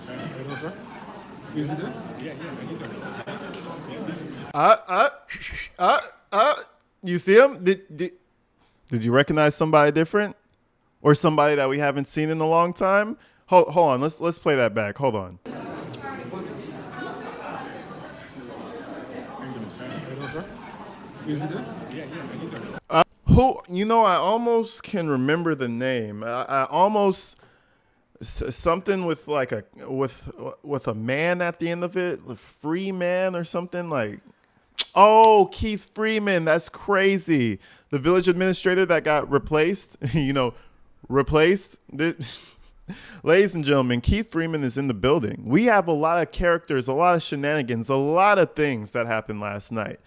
Hello, sir. Easy there? Yeah, you You see him? Did you recognize somebody different, or somebody that we haven't seen in a long time? Hold on. Let's play that back. Hold on. Hello, sir. Easy there? Yeah, you Who? I almost can remember the name. I almost something with like with a man at the end of it, a free man or something like. Oh, Keith Freeman. That's crazy. The village administrator that got replaced. Replaced. Ladies and gentlemen, Keith Freeman is in the building. We have a lot of characters, a lot of shenanigans, a lot of things that happened last night.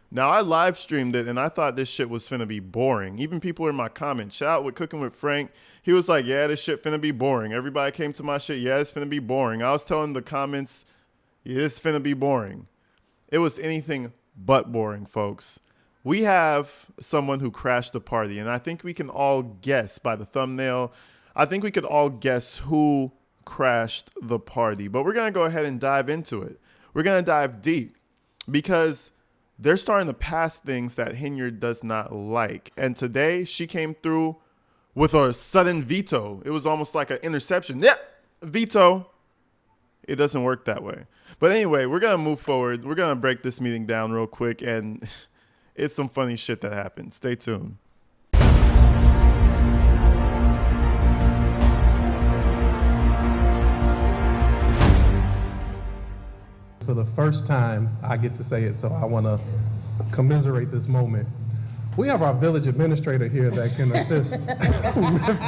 Now, I live streamed it, and I thought this shit was finna be boring. Even people in my comments, shout out with Cooking with Frank, he was like, yeah, this shit finna be boring. Everybody came to my shit, yeah, it's finna be boring. I was telling the comments, yeah, it's finna be boring. It was anything but boring, folks. We have someone who crashed the party, and I think we can all guess by the thumbnail. I think we could all guess who crashed the party, but we're going to go ahead and dive into it. We're going to dive deep because they're starting to pass things that Henyard does not like. And today she came through with a sudden veto. It was almost like an interception. Yep, veto. It doesn't work that way. But anyway, we're going to move forward. We're going to break this meeting down real quick, and it's some funny shit that happened. Stay tuned. For the first time, I get to say it, so I want to commiserate this moment. We have our village administrator here that can assist with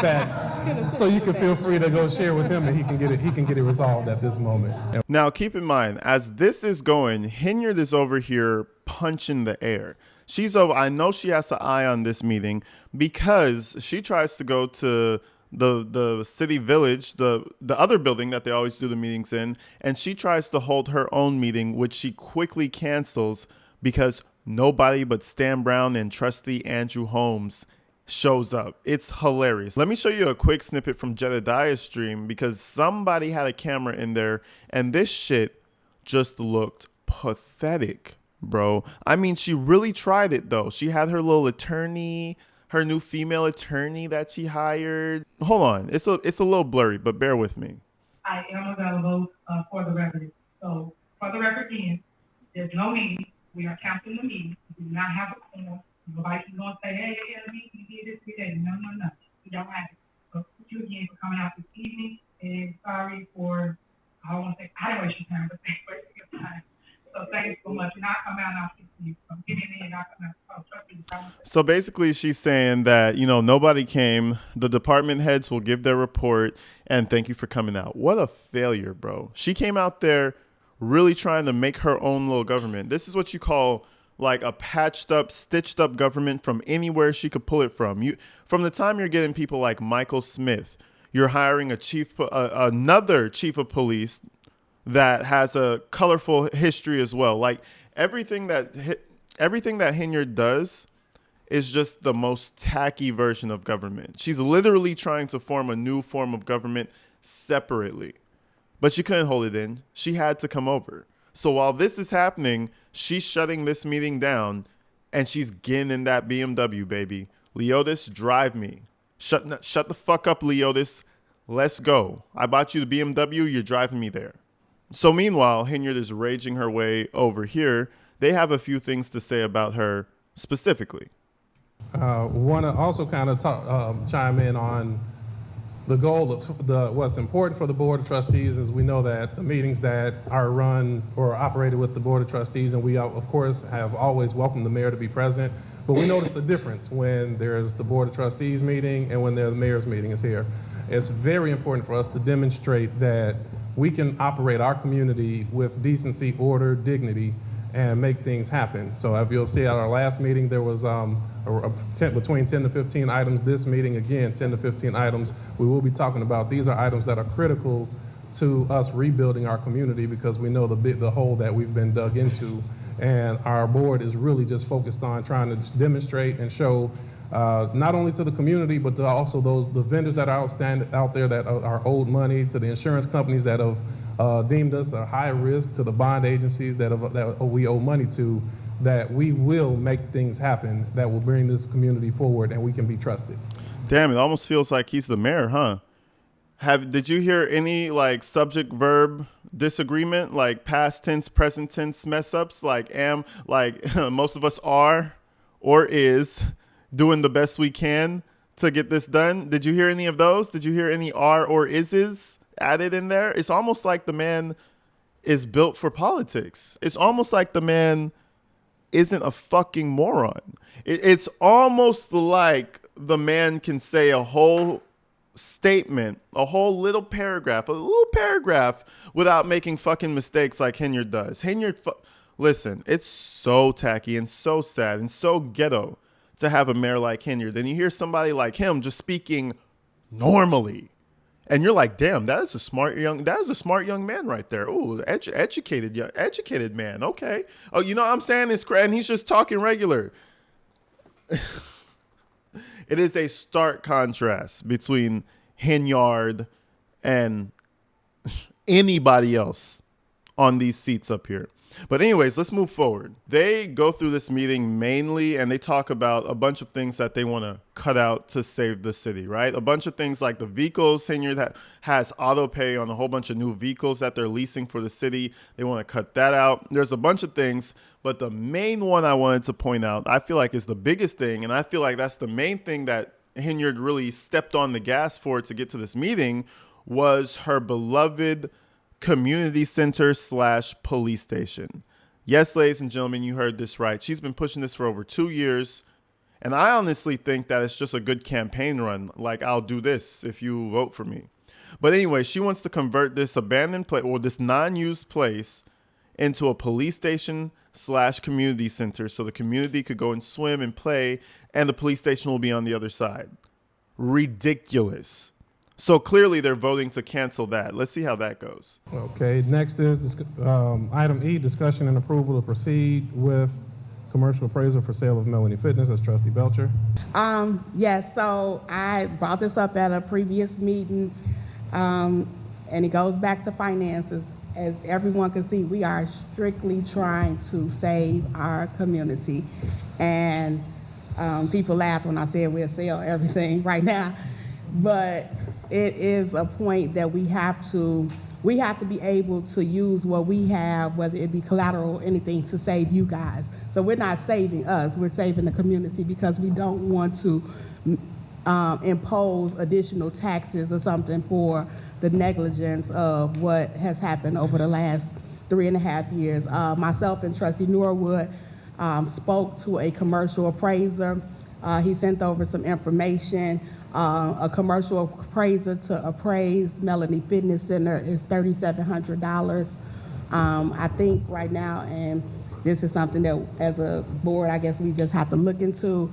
that, so you can feel free to go share with him, and he can get it resolved at this moment. Now, keep in mind, as this is going, Henyard is over here punching the air. She's over. I know she has an eye on this meeting because she tries to go to the city village, the other building that they always do the meetings in, and she tries to hold her own meeting, which she quickly cancels because nobody but Stan Brown and trustee Andrew Holmes shows up. It's hilarious. Let me show you a quick snippet from Jedediah's stream because somebody had a camera in there and this shit just looked pathetic, bro. I mean, she really tried it though. She had her little attorney, her new female attorney that she hired. Hold on. It's a little blurry, but bear with me. I am available for the record. So for the record again, there's no meeting. We are canceling the meeting. We do not have a quorum. Nobody's going to say, hey, you did this, we did. No. We don't have it. So thank you again for coming out this evening. And sorry for, I don't want to say, I didn't waste your time, but thanks for wasting your time. So thank you so much. And I'll come out and I'll speak to you. I'm getting in and I'll come out. So basically she's saying that, nobody came. The department heads will give their report and thank you for coming out. What a failure, bro. She came out there really trying to make her own little government. This is what you call like a patched up, stitched up government from anywhere she could pull it from. From the time you're getting people like Michael Smith, you're hiring another chief of police that has a colorful history as well. Like everything that Henyard does is just the most tacky version of government. She's literally trying to form a new form of government separately. But she couldn't hold it in. She had to come over. So while this is happening, she's shutting this meeting down and she's getting in that BMW, baby. Leotis, drive me. Shut the fuck up, Leotis. Let's go. I bought you the BMW. You're driving me there. So meanwhile, Henyard is raging her way over here. They have a few things to say about her specifically. Want to also kind of chime in on the goal of what's important for the Board of Trustees is we know that the meetings that are run or operated with the Board of Trustees, and we of course have always welcomed the mayor to be present, but we notice the difference when there's the Board of Trustees meeting and when the mayor's meeting is here. It's very important for us to demonstrate that we can operate our community with decency, order, dignity, and make things happen. So if you'll see at our last meeting, there was between 10 to 15 items. This meeting, again, 10 to 15 items. We will be talking about, these are items that are critical to us rebuilding our community because we know the hole that we've been dug into. And our board is really just focused on trying to demonstrate and show not only to the community, but to also the vendors that are out there that are owed money, to the insurance companies that have deemed us a high risk to the bond agencies that we owe money to, that we will make things happen that will bring this community forward and we can be trusted. Damn, it almost feels like he's the mayor, huh? Did you hear any like subject verb disagreement, like past tense, present tense mess ups, like most of us are or is doing the best we can to get this done? Did you hear any of those? Did you hear any are or is added in there? It's almost like the man is built for politics. It's almost like the man isn't a fucking moron. It's almost like the man can say a whole statement, a whole little paragraph, without making fucking mistakes like Henyard does. Listen, it's so tacky and so sad and so ghetto to have a mayor like Henyard. And you hear somebody like him just speaking normally, and you're like, damn, that is a smart young man right there. Ooh, educated man. Okay. Oh, you know what I'm saying? And he's just talking regular. It is a stark contrast between Henyard and anybody else on these seats up here. But anyways, let's move forward. They go through this meeting mainly, and they talk about a bunch of things that they want to cut out to save the city, right? A bunch of things like the vehicles. Henyard has auto pay on a whole bunch of new vehicles that they're leasing for the city. They want to cut that out. There's a bunch of things, but the main one I wanted to point out, I feel like is the biggest thing, and I feel like that's the main thing that Henyard really stepped on the gas for to get to this meeting, was her beloved community center / police station. Yes, ladies and gentlemen, you heard this right. She's been pushing this for over 2 years. And I honestly think that it's just a good campaign run. Like, I'll do this if you vote for me. But anyway, she wants to convert this abandoned place, or this non-used place, into a police station / community center so the community could go and swim and play, and the police station will be on the other side. Ridiculous. So clearly they're voting to cancel that. Let's see how that goes. Okay, next is item E, discussion and approval to proceed with commercial appraisal for sale of Melanie Fitness. That's Trustee Belcher. Yes, so I brought this up at a previous meeting, and it goes back to finances. As everyone can see, we are strictly trying to save our community. And people laughed when I said we'll sell everything right now, but it is a point that we have to be able to use what we have, whether it be collateral or anything, to save you guys. So we're not saving us, we're saving the community, because we don't want to impose additional taxes or something for the negligence of what has happened over the last 3.5 years. Myself and Trustee Norwood spoke to a commercial appraiser. He sent over some information. A commercial appraiser to appraise Melanie Fitness Center is $3,700. I think right now, and this is something that as a board, I guess we just have to look into,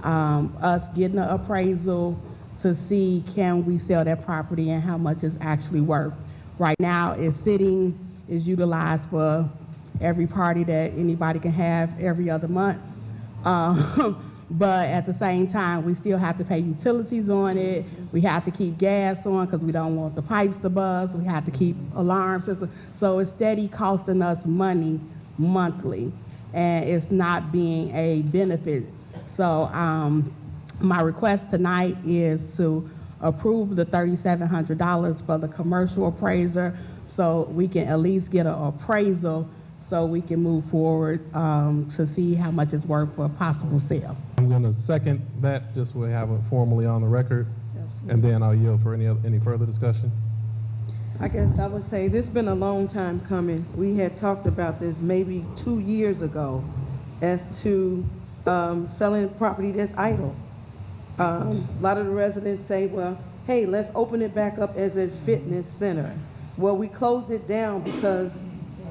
us getting an appraisal to see can we sell that property and how much it's actually worth. Right now, it's utilized for every party that anybody can have every other month. But at the same time, we still have to pay utilities on it. We have to keep gas on because we don't want the pipes to buzz. We have to keep alarms. So it's steady costing us money monthly, and it's not being a benefit. So my request tonight is to approve the $3,700 for the commercial appraiser, so we can at least get an appraisal so we can move forward to see how much it's worth for a possible sale. I'm going to second that, just so we have it formally on the record, and then I'll yield for any further discussion. I guess I would say this has been a long time coming. We had talked about this maybe 2 years ago as to selling property that's idle. A lot of the residents say, well, hey, let's open it back up as a fitness center. Well, we closed it down because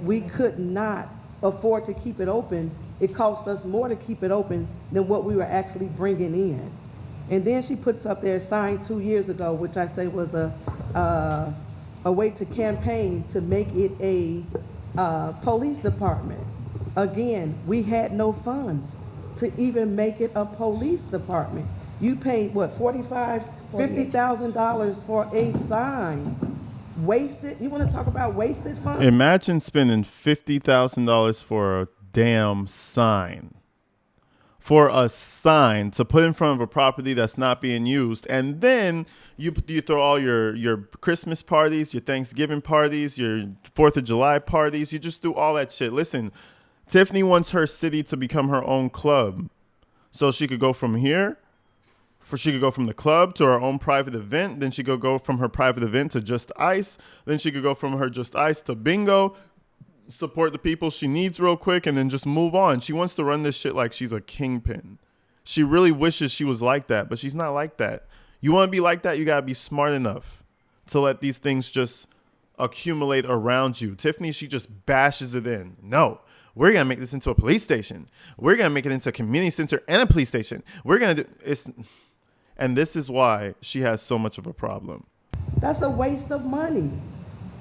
we could not afford to keep it open. It cost us more to keep it open than what we were actually bringing in. And then she puts up there a sign 2 years ago, which I say was a way to campaign to make it a police department. Again, we had no funds to even make it a police department. You paid what, $50,000 for a sign wasted, you want to talk about wasted funds? Imagine spending $50,000 for a damn sign. For a sign to put in front of a property that's not being used, and then you throw all your Christmas parties, your Thanksgiving parties, your 4th of July parties. You just do all that shit. Listen, Tiffany wants her city to become her own club, so she could go from here. She could go from the club to her own private event. Then she could go from her private event to Just Ice. Then she could go from her Just Ice to bingo. Support the people she needs real quick and then just move on. She wants to run this shit like she's a kingpin. She really wishes she was like that, but she's not like that. You want to be like that, you got to be smart enough to let these things just accumulate around you. Tiffany, she just bashes it in. No, we're going to make this into a police station. We're going to make it into a community center and a police station. We're going to do it's, and this is why she has so much of a problem. That's a waste of money.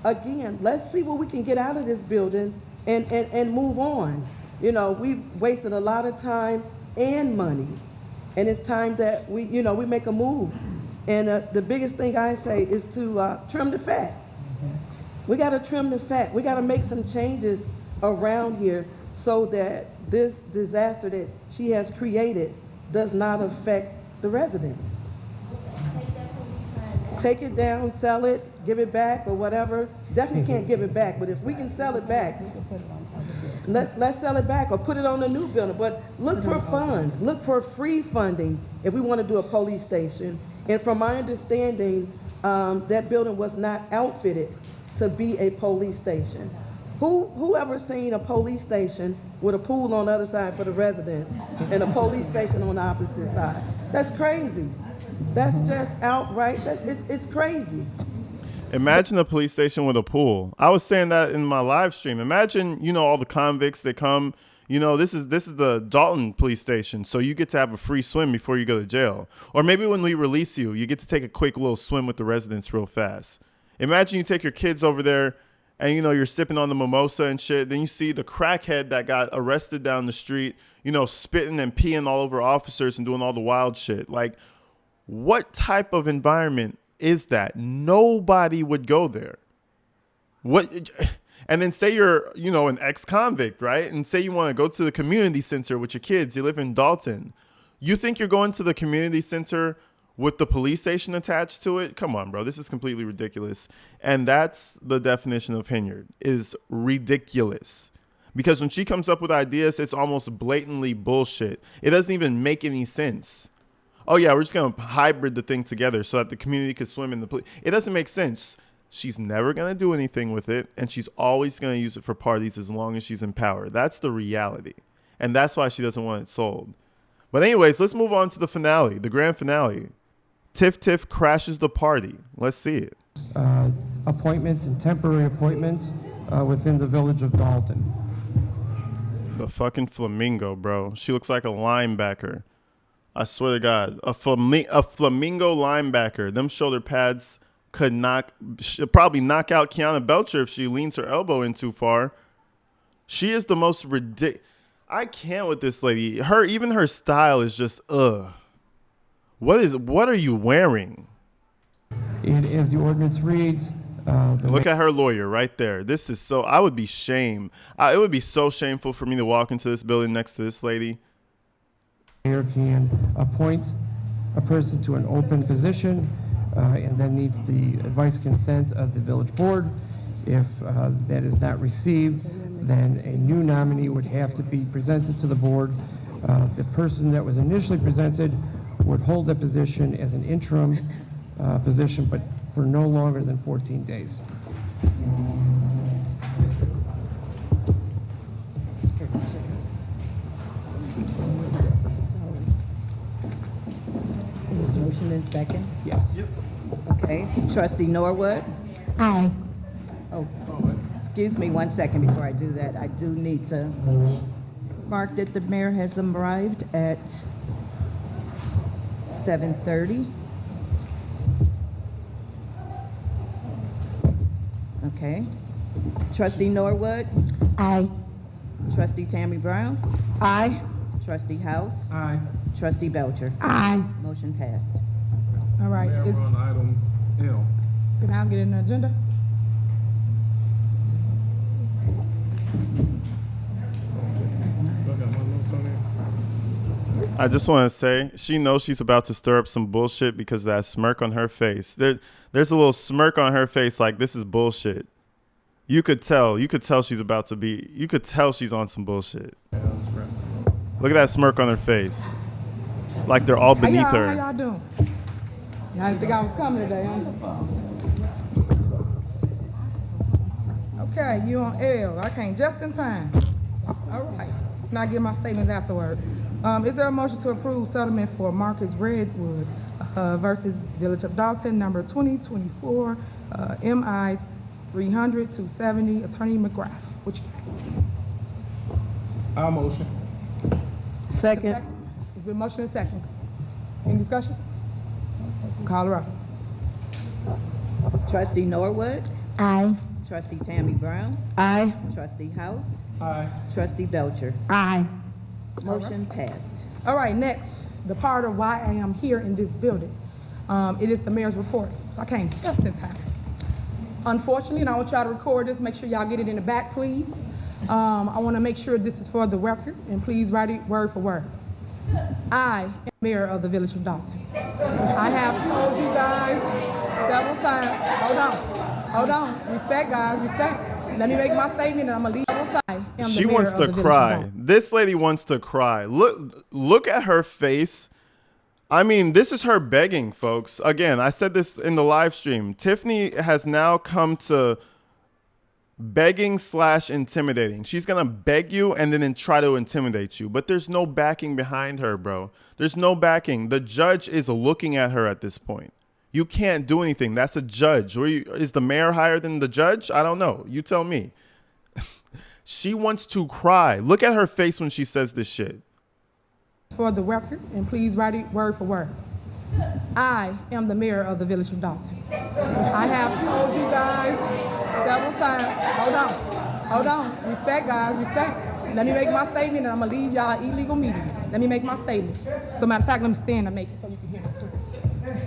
Again, let's see what we can get out of this building and move on. You know, we've wasted a lot of time and money, and it's time that we make a move. And the biggest thing I say is to trim the fat. We got to trim the fat. We got to make some changes around here so that this disaster that she has created does not affect the residents. Take it down, sell it, give it back or whatever. Definitely can't give it back, but if we can sell it back, let's sell it back or put it on a new building. But look for funds, look for free funding if we want to do a police station. And from my understanding, that building was not outfitted to be a police station. Who ever seen a police station with a pool on the other side for the residents and a police station on the opposite side? That's crazy. That's just outright, it's crazy. Imagine a police station with a pool. I was saying that in my live stream. Imagine, all the convicts that come, this is the Dalton police station. So you get to have a free swim before you go to jail. Or maybe when we release you, you get to take a quick little swim with the residents real fast. Imagine you take your kids over there and, you're sipping on the mimosa and shit. Then you see the crackhead that got arrested down the street, spitting and peeing all over officers and doing all the wild shit. Like, what type of environment is that? Nobody would go there. And then say you're, an ex-convict, right? And say you want to go to the community center with your kids. You live in Dalton. You think you're going to the community center with the police station attached to it? Come on, bro. This is completely ridiculous. And that's the definition of Henyard, is ridiculous. Because when she comes up with ideas, it's almost blatantly bullshit. It doesn't even make any sense. Oh, yeah, we're just going to hybrid the thing together so that the community could swim in the police. It doesn't make sense. She's never going to do anything with it, and she's always going to use it for parties as long as she's in power. That's the reality, and that's why she doesn't want it sold. But anyways, let's move on to the finale, the grand finale. Tiff crashes the party. Let's see it. Appointments and temporary appointments within the village of Dalton. The fucking flamingo, bro. She looks like a linebacker. I swear to God, a flamingo linebacker. Them shoulder pads should probably knock out Kiana Belcher if she leans her elbow in too far. She is the most ridiculous. I can't with this lady. Even her style is just What are you wearing? And as the ordinance reads, look at her lawyer right there. This is so. I would be shamed. It would be so shameful for me to walk into this building next to this lady. Mayor can appoint a person to an open position and then needs the advice consent of the village board. If that is not received, then a new nominee would have to be presented to the board. The person that was initially presented would hold that position as an interim position, but for no longer than 14 days. Motion and second? Yeah. Okay. Trustee Norwood? Aye. Oh, excuse me 1 second before I do that. I do need to mark that the mayor has arrived at 7:30. Okay. Trustee Norwood? Aye. Trustee Tammy Brown? Aye. Trustee House? Aye. Trustee Belcher? Aye. Motion passed. All right. Mayor, we're on item L. Can I get an agenda? I just want to say, she knows she's about to stir up some bullshit because of that smirk on her face. There's a little smirk on her face like this is bullshit. You could tell she's about to be, you could tell she's on some bullshit. Look at that smirk on her face. Like they're all beneath her. How y'all doing? Y'all didn't think I was coming today, huh? Okay, you on L. I came just in time. All right. Now I give my statements afterwards. Is there a motion to approve settlement for Marcus Redwood versus Village of Dalton, number 2024, MI 300-270, Attorney McGrath? What you got? I'll motion. Second. It's been motion and second. Any discussion? Call her up. Trustee Norwood, Aye. Trustee Tammy Brown, Aye. Trustee House, Aye. Trustee Belcher. Aye. Motion passed. All right, next, the part of why I am here in this building. It is the mayor's report, so I came just in time. Unfortunately, and I want y'all to record this, make sure y'all get it in the back, please. I want to make sure this is for the record, and please write it word for word. I am mayor of the Village of Dalton. I have told you guys several times, hold on, respect guys, respect. Let me make my statement and I'm gonna leave several times. She wants to cry. This lady wants to cry. Look at her face. I mean, this is her begging, folks. Again, I said this in the live stream. Tiffany has now come to begging / intimidating. She's going to beg you and then try to intimidate you. But there's no backing behind her, bro. There's no backing. The judge is looking at her at this point. You can't do anything. That's a judge. Is the mayor higher than the judge? I don't know. You tell me. She wants to cry. Look at her face when she says this shit. For the record, and please write it word for word. I am the mayor of the Village of Dalton. I have told you guys several times, hold on, respect guys, respect. Let me make my statement and I'm gonna leave y'all illegal meeting. Let me make my statement. So matter of fact, let me stand and make it so you can hear it too.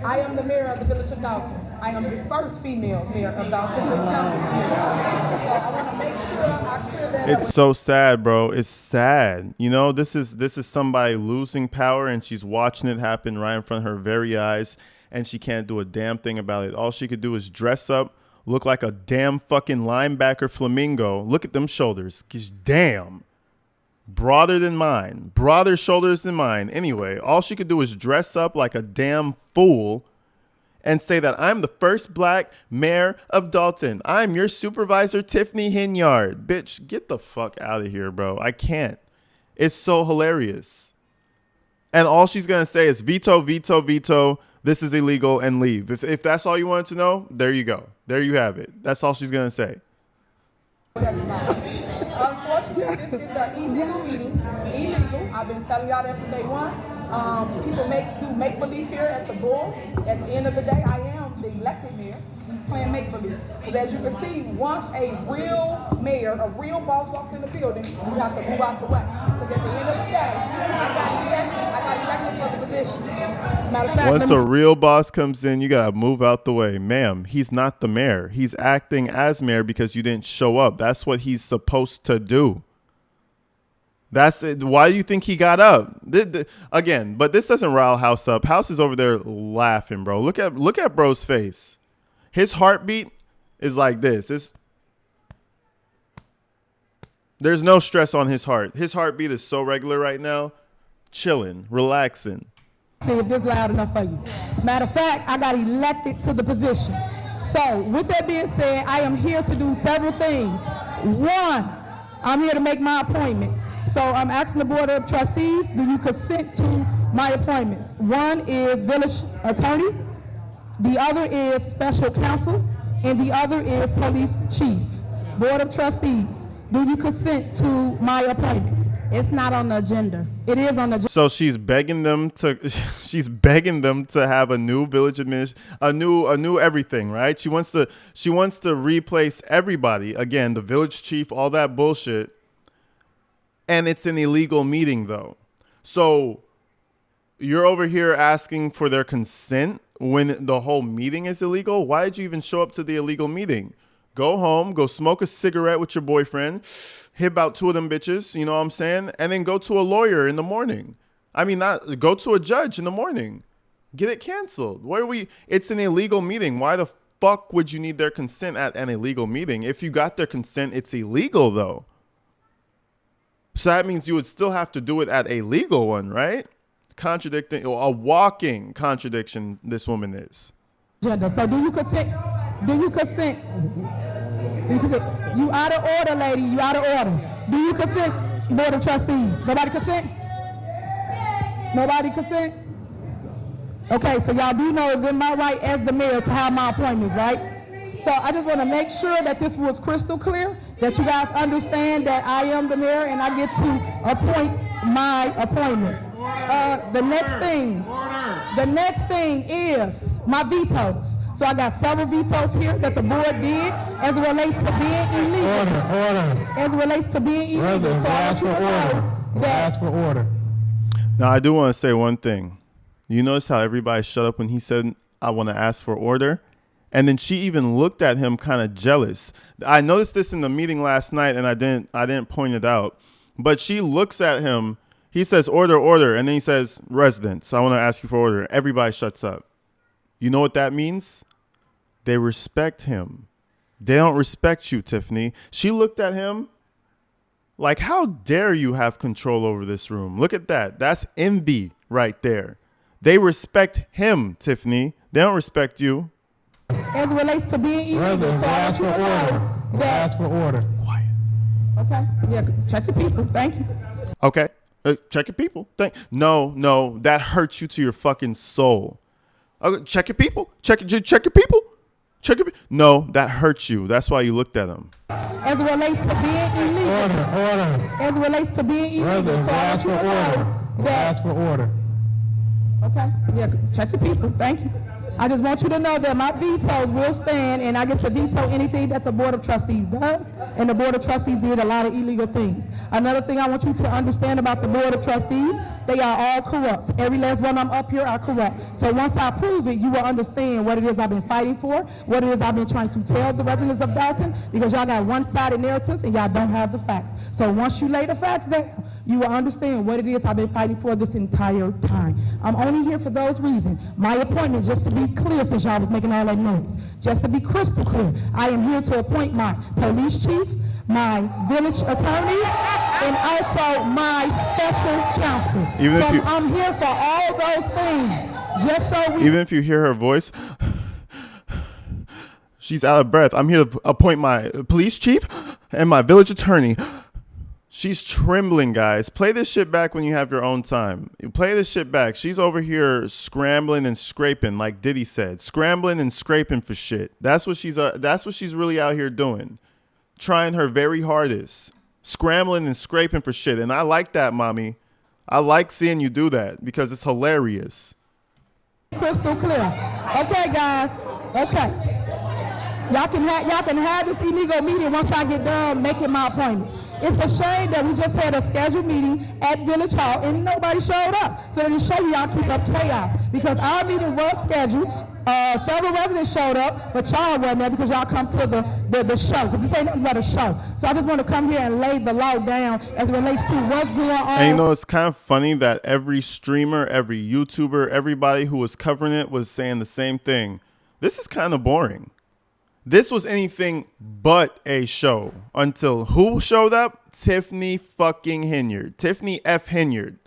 I am the mayor of the Village of Dalton. I am the first female mayor of Dalton. So I want to make sure I clear that It's so sad, bro. It's sad. You know, this is somebody losing power and she's watching it happen right in front of her very eyes and she can't do a damn thing about it. All she could do is dress up, look like a damn fucking linebacker flamingo. Look at them shoulders. 'Cause damn. Broader than mine. Broader shoulders than mine. Anyway, all she could do is dress up like a damn fool and say that I'm the first black mayor of Dalton. I'm your supervisor, Tiffany Henyard. Bitch, get the fuck out of here, bro. I can't. It's so hilarious. And all she's going to say is veto, veto, veto. This is illegal and leave. If that's all you wanted to know, there you go. There you have it. That's all she's going to say. Unfortunately, this is an illegal meeting. Illegal. I've been telling y'all that from day one. People do make believe here at the board. At the end of the day, I am the elected mayor. He's playing make believe. So as you can see, once a real mayor, a real boss walks in the building, you have to move out the way. Because at the end of the day, I got elected for the position. Matter of fact, once a real boss comes in, you gotta move out the way. Ma'am, he's not the mayor. He's acting as mayor because you didn't show up. That's what he's supposed to do. That's it. Why do you think he got up? Again, but this doesn't rile House up. House is over there laughing, bro. Look at bro's face. His heartbeat is like this. There's no stress on his heart. His heartbeat is so regular right now. Chilling, relaxing. See if this loud enough for you. Matter of fact, I got elected to the position. So with that being said, I am here to do several things. One, I'm here to make my appointments. So I'm asking the Board of Trustees, do you consent to my appointments? One is village attorney, the other is special counsel, and the other is police chief. Board of Trustees, do you consent to my appointments? It's not on the agenda. It is on the agenda. So she's begging them to have a new village a new everything, right? She wants to replace everybody. Again, the village chief, all that bullshit. And it's an illegal meeting though. So you're over here asking for their consent when the whole meeting is illegal? Why did you even show up to the illegal meeting? Go home, go smoke a cigarette with your boyfriend, hit about 2 of them bitches, you know what I'm saying? And then go to a lawyer in the morning. I mean, not go to a judge in the morning. Get it canceled. It's an illegal meeting. Why the fuck would you need their consent at an illegal meeting? If you got their consent, it's illegal though. So that means you would still have to do it at a legal one, right? Contradicting, a walking contradiction this woman is. So do you consent? Do you consent? You out of order, lady. You out of order. Do you consent, Board of Trustees? Nobody consent? Nobody consent? Okay, so y'all do know it's in my right as the mayor to have my appointments, right? So I just want to make sure that this was crystal clear, that you guys understand that I am the mayor and I get to appoint my appointments. The next thing is my vetoes. So I got several vetoes here that the board did as it relates to being illegal. Order. As it relates to being illegal. So I want you to know that. Ask for order. Now, I do want to say one thing. You notice how everybody shut up when he said, I want to ask for order? And then she even looked at him kind of jealous. I noticed this in the meeting last night, and I didn't point it out. But she looks at him. He says, order, order. And then he says, residents, I want to ask you for order. Everybody shuts up. You know what that means? They respect him. They don't respect you, Tiffany. She looked at him like, how dare you have control over this room? Look at that. That's envy right there. They respect him, Tiffany. They don't respect you. As it relates to being illegal. Residents, So I ask for want you to order. know that. Ask for order. Quiet. Okay. Yeah, check your people. Thank you. Okay. Check your people. No, that hurts you to your fucking soul. Check your people. Check your people. No, that hurts you. That's why you looked at him. As it relates to being illegal. Order. As it relates to being illegal. Residents, So I ask want for you to order. know that. Ask for order. Okay. Yeah, check your people. Thank you. I just want you to know that my vetoes will stand, and I get to veto anything that the Board of Trustees does, and the Board of Trustees did a lot of illegal things. Another thing I want you to understand about the Board of Trustees, they are all corrupt. Every last one of them up here are corrupt. So once I prove it, you will understand what it is I've been fighting for, what it is I've been trying to tell the residents of Dalton, because y'all got one-sided narratives and y'all don't have the facts. So once you lay the facts down, you will understand what it is I've been fighting for this entire time. I'm only here for those reasons. My appointment, just to be clear, since y'all was making all that noise, just to be crystal clear, I am here to appoint my police chief, my village attorney, and also my special counsel. I'm here for all those things, just so we... Even if you hear her voice, she's out of breath. I'm here to appoint my police chief and my village attorney. She's trembling, guys. Play this shit back when you have your own time. Play this shit back. She's over here scrambling and scraping, like Diddy said. Scrambling and scraping for shit. That's what she's really out here doing. Trying her very hardest. Scrambling and scraping for shit. And I like that, mommy. I like seeing you do that because it's hilarious. Crystal clear. Okay, guys. Okay. Y'all can have this illegal meeting once I get done making my appointments. It's a shame that we just had a scheduled meeting at Village Hall and nobody showed up. So to show you, y'all keep up chaos. Because our meeting was scheduled. Several residents showed up, but y'all wasn't there because y'all come to the show. Because this ain't nothing but a show. So I just want to come here and lay the law down as it relates to what's going on. And you know, it's kind of funny that every streamer, every YouTuber, everybody who was covering it was saying the same thing. This is kind of boring. This was anything but a show until who showed up? Tiffany fucking Henyard. Tiffany F. Henyard.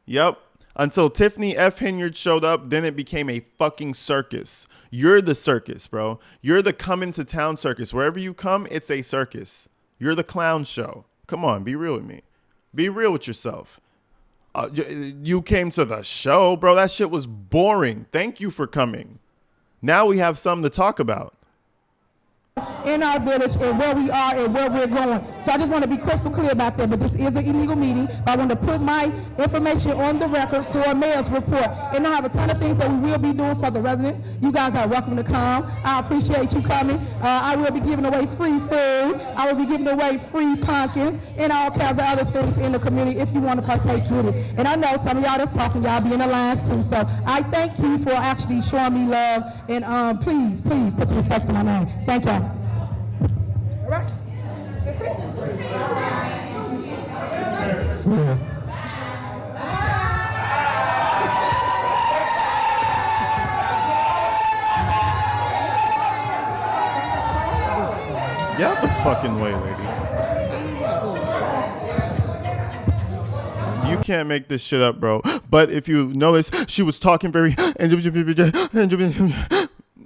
Yep. Until Tiffany F. Henyard showed up, then it became a fucking circus. You're the circus, bro. You're the coming to town circus. Wherever you come, it's a circus. You're the clown show. Come on, be real with me. Be real with yourself. You came to the show, bro. That shit was boring. Thank you for coming. Now we have something to talk about. In our village and where we are and where we're going. So I just want to be crystal clear about that, but this is an illegal meeting. I want to put my information on the record for a mayor's report. And I have a ton of things that we will be doing for the residents. You guys are welcome to come. I appreciate you coming. I will be giving away free food. I will be giving away free pumpkins and all kinds of other things in the community if you want to partake in it. And I know some of y'all that's talking, y'all be in the lines too. So I thank you for actually showing me love. And please put some respect in my name. Thank y'all. All right? That's it. Get out the fucking way, lady. You can't make this shit up, bro. But if you notice, she was talking very.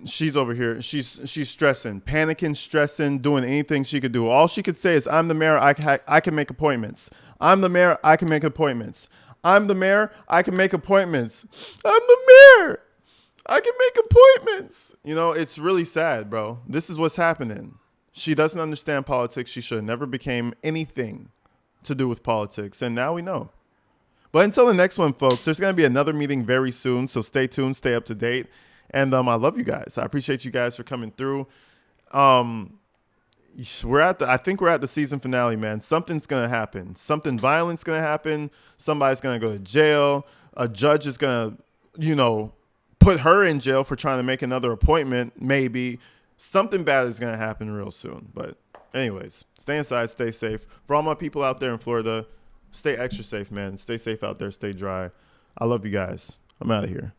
She's over here. She's stressing, panicking, stressing, doing anything she could do. All she could say is, "I'm the mayor. I can make appointments. I'm the mayor. I can make appointments. I'm the mayor. I can make appointments. I'm the mayor. I can make appointments." You know, it's really sad, bro. This is what's happening. She doesn't understand politics. She should have never became anything to do with politics. And now we know. But until the next one, folks, there's going to be another meeting very soon. So stay tuned, stay up to date. And I love you guys. I appreciate you guys for coming through. I think we're at the season finale, man. Something's going to happen. Something violent's going to happen. Somebody's going to go to jail. A judge is going to, put her in jail for trying to make another appointment, maybe. Something bad is going to happen real soon. But anyways, stay inside, stay safe. For all my people out there in Florida, stay extra safe, man. Stay safe out there. Stay dry. I love you guys. I'm out of here.